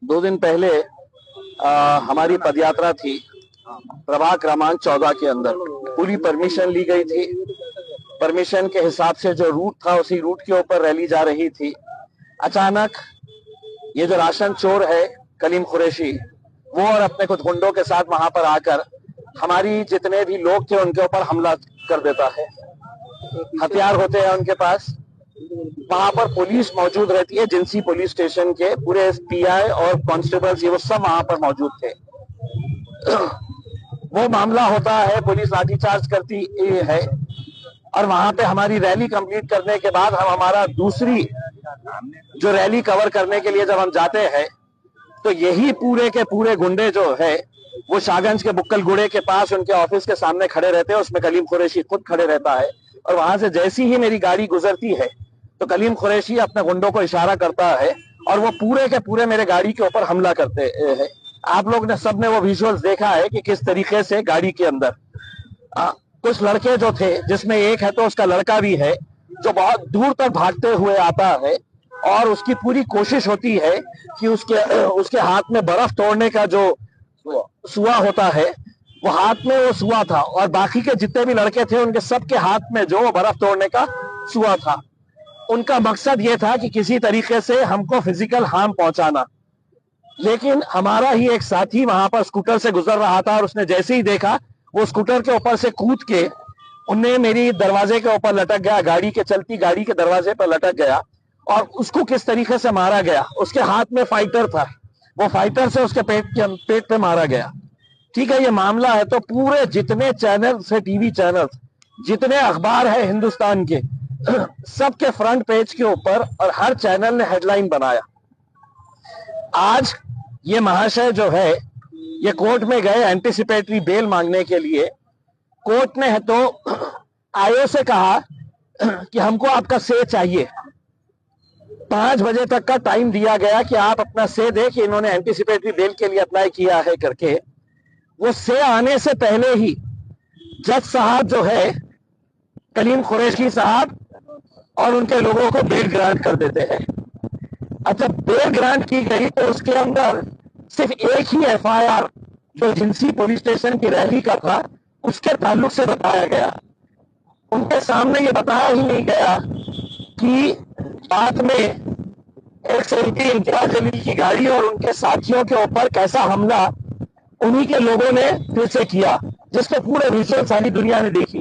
2 दिन पहले हमारी पदयात्रा थी प्रभाग क्रमांक 14 के अंदर। पूरी परमिशन ली गई थी। परमिशन के हिसाब से जो रूट था उसी रूट के ऊपर रैली जा रही थी। अचानक ये जो राशन चोर है कलीम कुरैशी, वो और अपने कुछ गुंडों के साथ वहां पर आकर हमारी जितने भी लोग थे उनके ऊपर हमला कर देता है। हथियार होते हैं उनके पास। वहां पर पुलिस मौजूद रहती है, जिंसी पुलिस स्टेशन के पूरे पीआई और कांस्टेबल्स वो सब वहां पर मौजूद थे। वो मामला होता है, पुलिस लाठीचार्ज करती है और वहां पे हमारी रैली कंप्लीट करने के बाद हम हमारा दूसरी जो रैली कवर करने के लिए जब हम जाते हैं तो यही पूरे के पूरे गुंडे जो है वो शाहगंज के बुक्कल गुड़े के पास उनके ऑफिस के सामने खड़े रहते हैं। उसमें कलीम कुरैशी खुद खड़े रहता है और वहां से जैसी ही मेरी गाड़ी गुजरती है तो कलीम कुरैशी अपने गुंडों को इशारा करता है और वो पूरे के पूरे मेरे गाड़ी के ऊपर हमला करते हैं। आप लोग ने सबने वो विजुअल्स देखा है कि किस तरीके से गाड़ी के अंदर कुछ लड़के जो थे, जिसमें एक है तो उसका लड़का भी है जो बहुत दूर तक भागते हुए आता है और उसकी पूरी कोशिश होती है कि उसके हाथ में बर्फ तोड़ने का जो सुआ होता है वो हाथ में वो सुआ था और बाकी के जितने भी लड़के थे उनके सबके हाथ में जो बर्फ तोड़ने का सुआ था। उनका मकसद ये था कि किसी तरीके से हमको फिजिकल हार्म पहुंचाना। लेकिन हमारा ही एक साथी वहां पर स्कूटर से गुजर रहा था और उसने जैसे ही देखा वो स्कूटर के ऊपर से कूद के उन्हें मेरी दरवाजे के ऊपर लटक गया, गाड़ी के चलती गाड़ी के दरवाजे पर लटक गया और उसको किस तरीके से मारा गया। उसके हाथ में फाइटर था, वो फाइटर से उसके पेट पे मारा गया। ठीक है, ये मामला है तो पूरे जितने चैनल से टीवी चैनल, जितने अखबार है हिंदुस्तान के, सबके फ्रंट पेज के ऊपर और हर चैनल ने हेडलाइन बनाया। आज ये महाशय जो है ये कोर्ट में गए एंटीसिपेटरी बेल मांगने के लिए। कोर्ट ने है तो आईओ से कहा कि हमको आपका से चाहिए। 5 बजे तक का टाइम दिया गया कि आप अपना से दे कि इन्होंने एंटीसिपेटरी बेल के लिए अप्लाई किया है करके। वो से आने से पहले ही जज साहब जो है कलीम कुरैशी साहब और उनके लोगों को बेल ग्रांट कर देते हैं। अच्छा, बेल ग्रांट की गई तो उसके अंदर सिर्फ एक ही एफआईआर जो जिंसी पुलिस स्टेशन की रैली का था उसके ताल्लुक से बताया गया। उनके सामने ये बताया ही नहीं गया कि बाद में एक्स-MP इम्तियाज जलील की गाड़ी और उनके साथियों के ऊपर कैसा हमला उन्हीं के लोगों ने फिर से किया, जिसके पूरे विजुअल सारी दुनिया ने देखी।